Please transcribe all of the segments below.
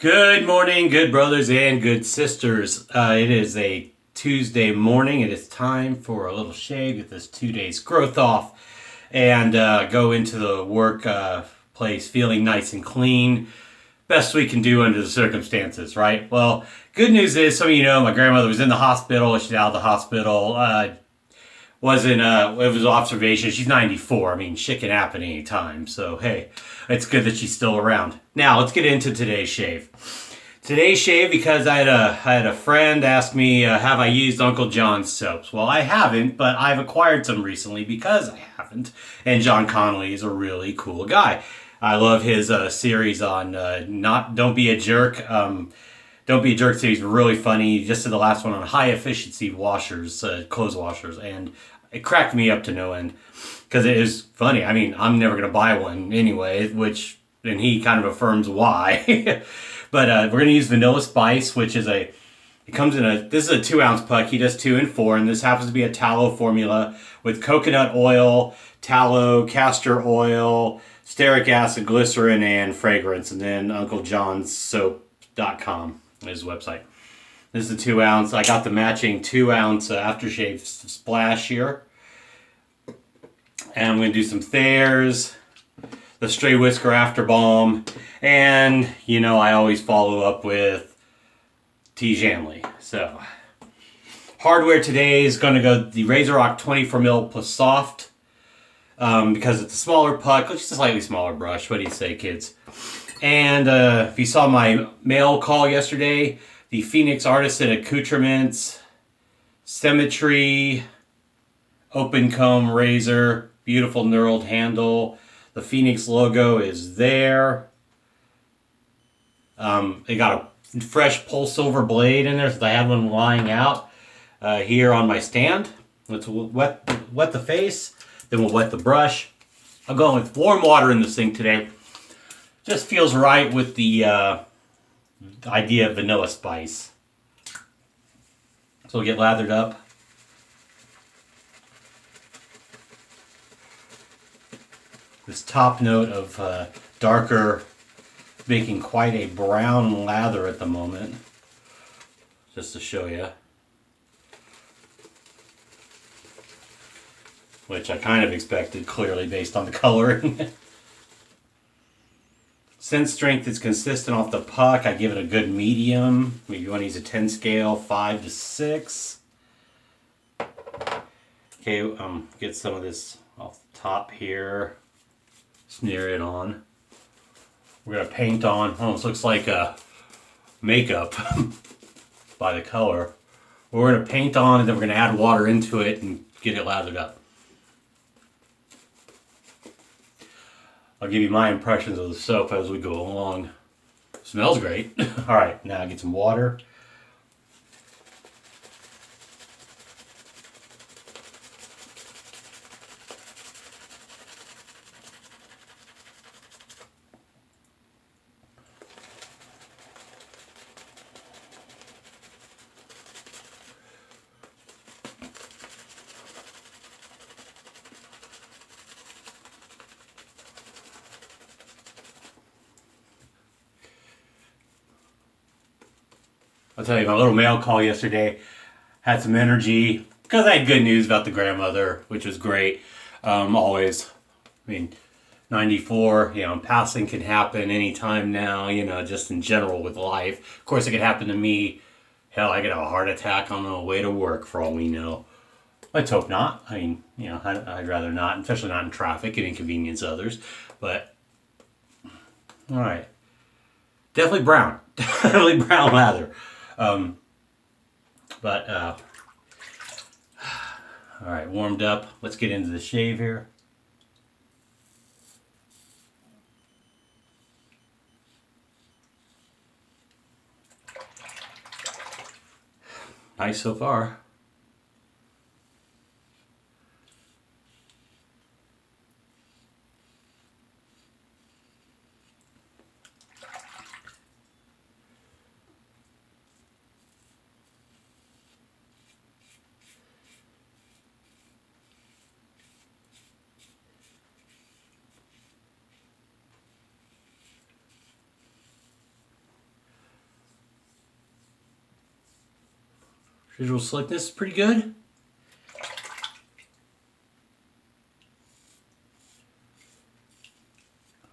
Good morning, good brothers and good sisters. It is a Tuesday morning. It is time for a little shave, get this 2 days growth off, and go into the work place feeling nice and clean. Best we can do under the circumstances, right? Well, good news is, some of you know, my grandmother was in the hospital. She's out of the hospital. It was observation. She's 94. I mean, shit can happen anytime. So, hey, it's good that she's still around. Now, let's get into today's shave. Today's shave, because I had a friend ask me, have I used Uncle John's soaps? Well, I haven't, but I've acquired some recently because I haven't. And John Connolly is a really cool guy. I love his series on Don't Be a Jerk. Don't Be a Jerk series, really funny. Just did the last one on high efficiency washers, clothes washers, and it cracked me up to no end because it is funny. I mean, I'm never gonna buy one anyway, and he kind of affirms why. But we're gonna use Vanilla Spice, which is it comes in this is a 2-ounce puck. He does 2 and 4, and this happens to be a tallow formula with coconut oil, tallow, castor oil, stearic acid, glycerin, and fragrance, and then UncleJohnSoap.com. His website. This is a 2-ounce. I got the matching 2-ounce aftershave splash here. And I'm going to do some Thayers, the Stray Whisker After Balm, and, you know, I always follow up with Tiege Hanley. So, hardware today is going to go the RazoRock 24mm Plissoft, because it's a smaller puck, just a slightly smaller brush. What do you say, kids? And if you saw my mail call yesterday, the Phoenix Artisan Accoutrements, Symmetry, open comb razor, beautiful knurled handle. The Phoenix logo is there. They got a fresh Polsilver blade in there, so I had one lying out here on my stand. Let's wet the face, then we'll wet the brush. I'm going with warm water in this thing today. Just feels right with the idea of Vanilla Spice. So we'll get lathered up. This top note of darker, making quite a brown lather at the moment. Just to show you. Which I kind of expected, clearly, based on the coloring. Scent strength is consistent off the puck. I give it a good medium. Maybe you want to use a 10 scale, 5 to 6. Okay, get some of this off the top here. Smear it on. We're going to paint on, almost looks like makeup by the color. We're going to paint on, and then we're going to add water into it and get it lathered up. I'll give you my impressions of the soap as we go along. Smells great. All right, now get some water. I'll tell you, my little mail call yesterday had some energy because I had good news about the grandmother, which was great. Always, I mean, 94, you know, passing can happen anytime now, you know, just in general with life. Of course, it could happen to me. Hell, I could have a heart attack on the way to work for all we know. Let's hope not. I mean, you know, I'd rather not, especially not in traffic and inconvenience others. But, all right. Definitely brown. Definitely brown lather. All right, warmed up. Let's get into the shave here. Nice so far. Visual slickness is pretty good.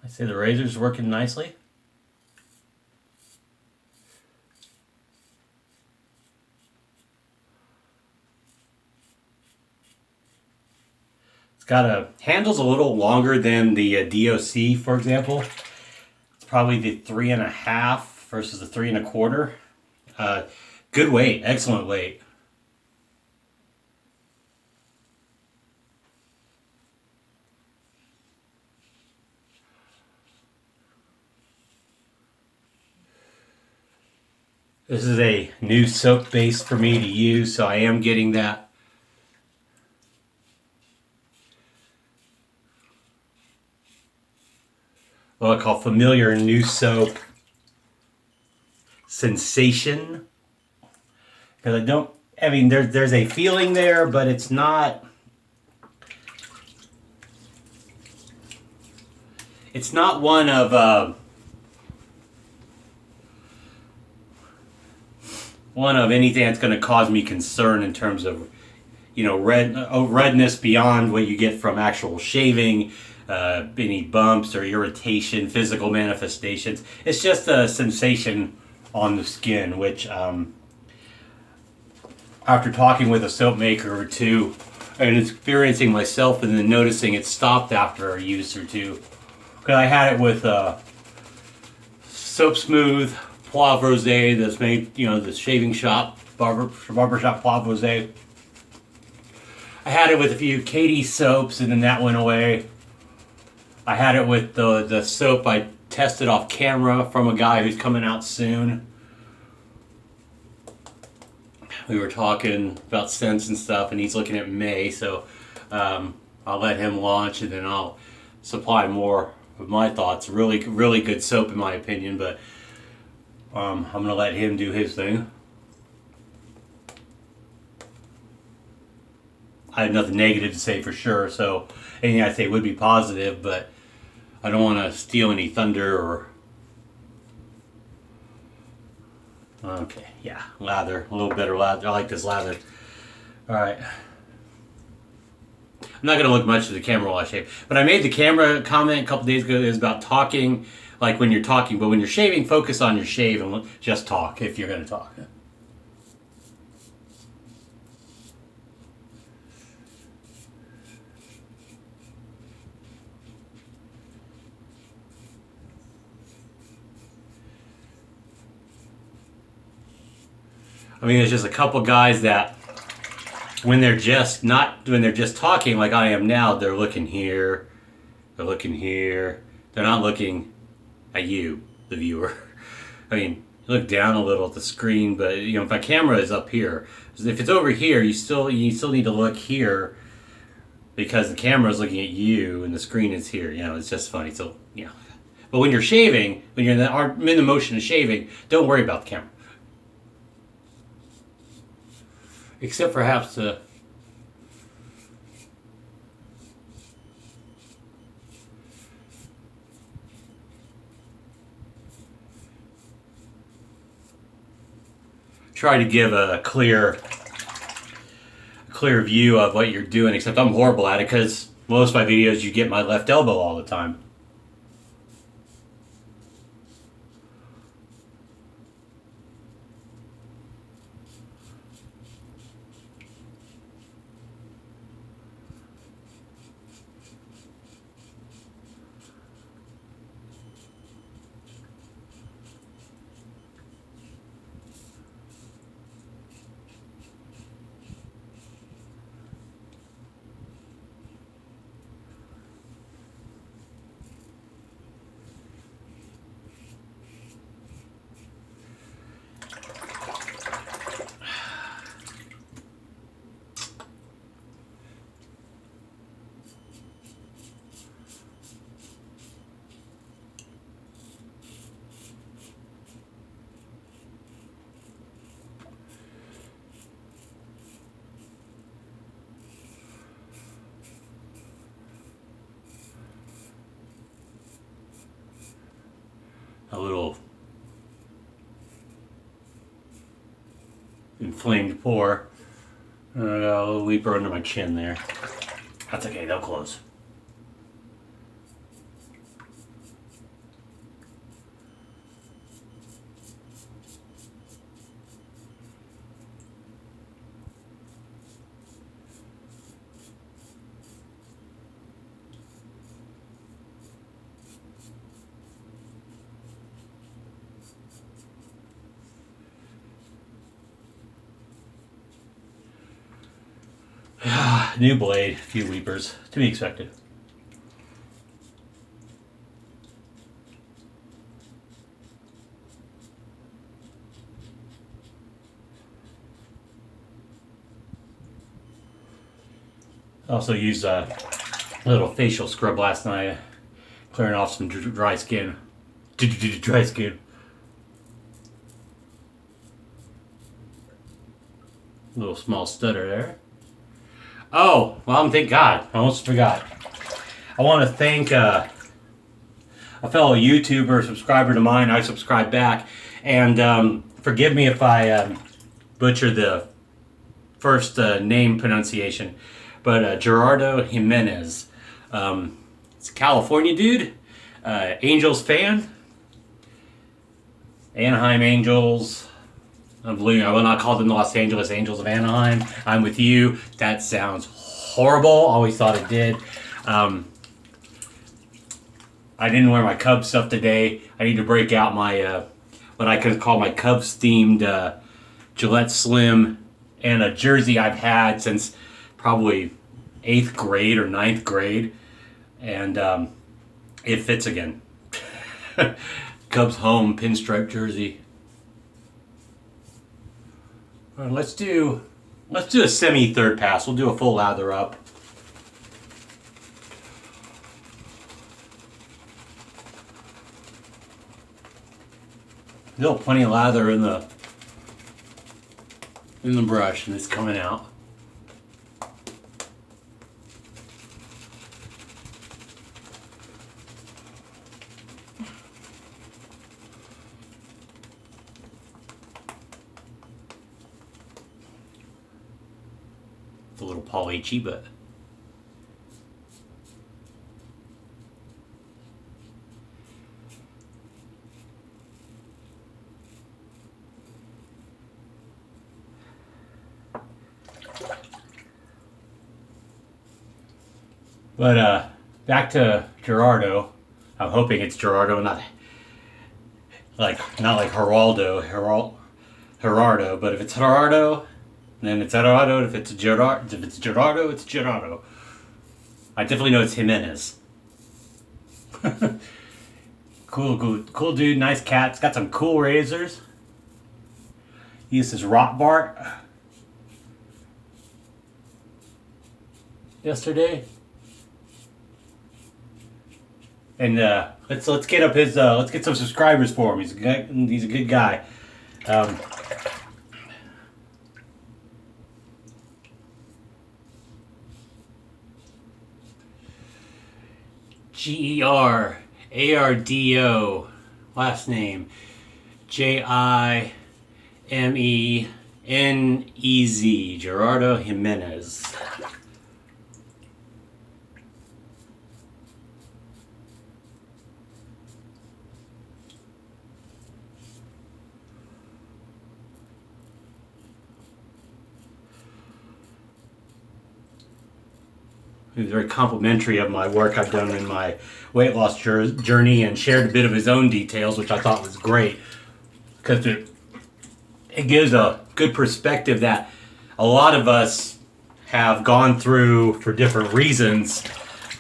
I say the razor's working nicely. It's got a handle's a little longer than the DOC, for example. It's probably the 3.5 versus the 3.25. Good weight, excellent weight. This is a new soap base for me to use, so I am getting that. What I call familiar new soap sensation. Because I mean, there's a feeling there, but it's not one of anything that's going to cause me concern in terms of, redness beyond what you get from actual shaving, any bumps or irritation, physical manifestations. It's just a sensation on the skin, which after talking with a soap maker or two and experiencing myself and then noticing it stopped after a use or two. Because I had it with Soap Smooth Poivre Rosé that's made, the shaving shop, barbershop Poivre Rosé. I had it with a few Katie soaps and then that went away. I had it with the soap I tested off camera from a guy who's coming out soon. We were talking about scents and stuff and he's looking at May, so I'll let him launch and then I'll supply more of my thoughts. Really, really good soap in my opinion, but I'm going to let him do his thing. I have nothing negative to say for sure, so anything I say would be positive, but I don't want to steal any thunder or... Okay, yeah, lather, a little better lather. I like this lather. Alright. I'm not going to look much at the camera while I shave, but I made the camera comment a couple days ago. It was about talking, like when you're talking, but when you're shaving, focus on your shave and just talk if you're going to talk. I mean, there's just a couple guys that when they're just talking like I am now, they're looking here, they're looking here. They're not looking at you, the viewer. I mean, look down a little at the screen, but if my camera is up here, if it's over here, you still need to look here because the camera is looking at you and the screen is here. It's just funny. So but when you're shaving, when you're in the motion of shaving, don't worry about the camera. Except perhaps try to give a clear view of what you're doing, except I'm horrible at it because most of my videos you get my left elbow all the time. inflamed pore. I got a little weeper under my chin there. That's okay, they'll close. New blade, a few weepers, to be expected. Also used a little facial scrub last night, clearing off some dry skin. Dry skin. Little small stutter there. Oh, well, thank God. I almost forgot. I want to thank a fellow YouTuber, subscriber to mine. I subscribe back. And forgive me if I butcher the first name pronunciation. But Gerardo Jimenez. It's a California dude. Angels fan. Anaheim Angels. I will not call them the Los Angeles Angels of Anaheim. I'm with you. That sounds horrible. Always thought it did. I didn't wear my Cubs stuff today. I need to break out my what I could call my Cubs themed Gillette Slim and a jersey I've had since probably 8th grade or 9th grade, and it fits again. Cubs home pinstripe jersey. All right, let's do a semi third pass. We'll do a full lather up. Still plenty of lather in the brush, and it's coming out. It's a little polychy, but back to Gerardo. I'm hoping it's Gerardo, not like Gerardo, but if it's Gerardo, then it's Gerardo. If it's Gerardo, it's Gerardo. I definitely know it's Jimenez. Cool dude, nice cat. It's got some cool razors. He used his Rock Bart yesterday. And let's get up his let's get some subscribers for him. He's a good guy. Gerardo, last name Jimenez, Gerardo Jimenez. He was very complimentary of my work I've done in my weight loss journey and shared a bit of his own details, which I thought was great because it gives a good perspective that a lot of us have gone through for different reasons.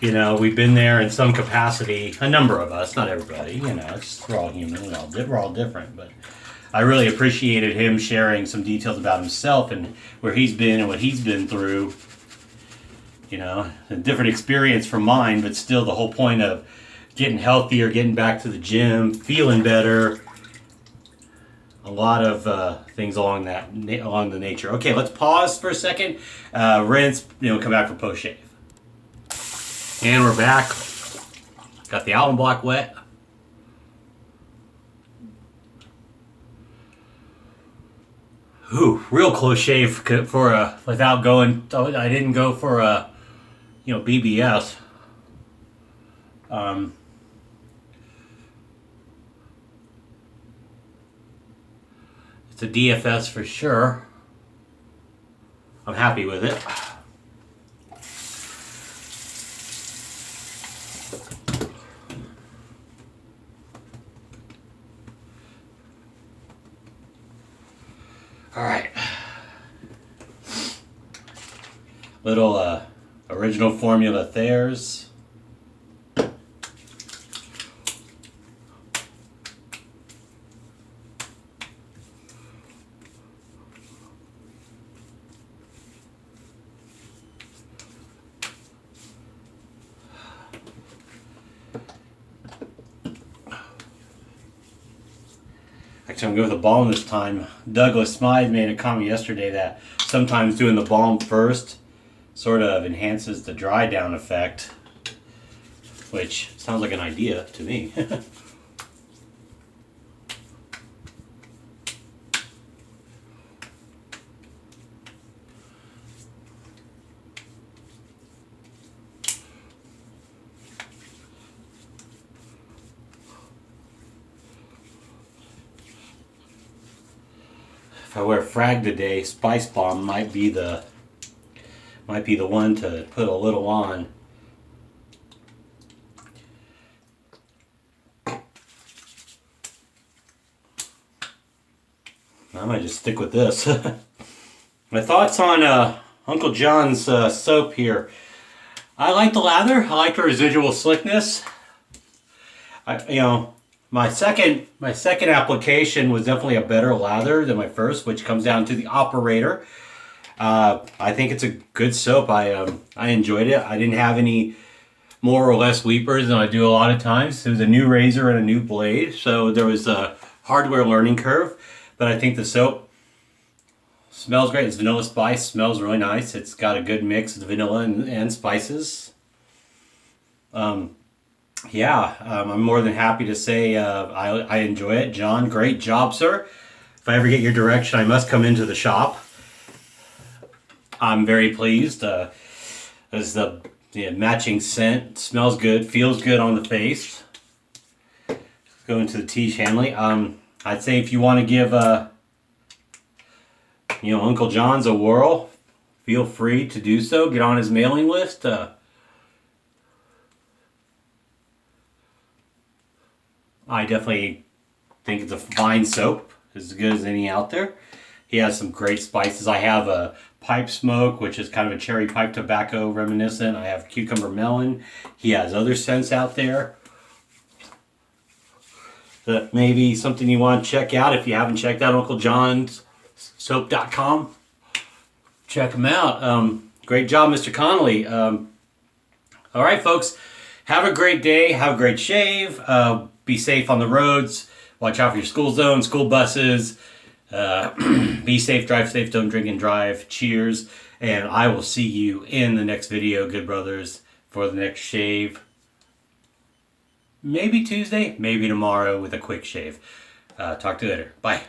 You know, we've been there in some capacity, a number of us, not everybody, you know, we're all human, we're all different, but I really appreciated him sharing some details about himself and where he's been and what he's been through. You know, a different experience from mine, but still the whole point of getting healthier, getting back to the gym, feeling better. A lot of things along the nature. Okay, let's pause for a second, rinse, come back for post shave. And we're back. Got the alum block wet. Ooh, real close shave for a, without going, I didn't go for a, BBS. It's a DFS for sure. I'm happy with it. All right. Little original formula Thayers. Actually, I'm going with the balm this time. Douglas Smythe made a comment yesterday that sometimes doing the balm first sort of enhances the dry down effect, which sounds like an idea to me. If I wear Frag today, Spice Bomb might be the one to put a little on. I might just stick with this. My thoughts on Uncle John's soap here. I like the lather. I like the residual slickness. My second application was definitely a better lather than my first, which comes down to the operator. I think it's a good soap. I enjoyed it. I didn't have any more or less weepers than I do a lot of times. It was a new razor and a new blade, so there was a hardware learning curve. But I think the soap smells great. It's vanilla spice, smells really nice. It's got a good mix of vanilla and spices. I'm more than happy to say I enjoy it. John, great job, sir. If I ever get your direction, I must come into the shop. I'm very pleased. As the matching scent, smells good, feels good on the face. Go into the Tiege Hanley. I'd say if you want to give Uncle John's a whirl, feel free to do so. Get on his mailing list. I definitely think it's a fine soap, as good as any out there. He has some great spices. I have a pipe smoke, which is kind of a cherry pipe tobacco reminiscent. I have cucumber melon. He has other scents out there that maybe something you want to check out. If you haven't checked out UncleJohn'sSoap.com, check him out. Great job, Mr. Connolly. All right, folks. Have a great day. Have a great shave. Be safe on the roads. Watch out for your school zone, school buses. Be safe, drive safe, don't drink and drive. Cheers. And I will see you in the next video, good brothers, for the next shave. Maybe Tuesday, maybe tomorrow with a quick shave. Talk to you later. Bye.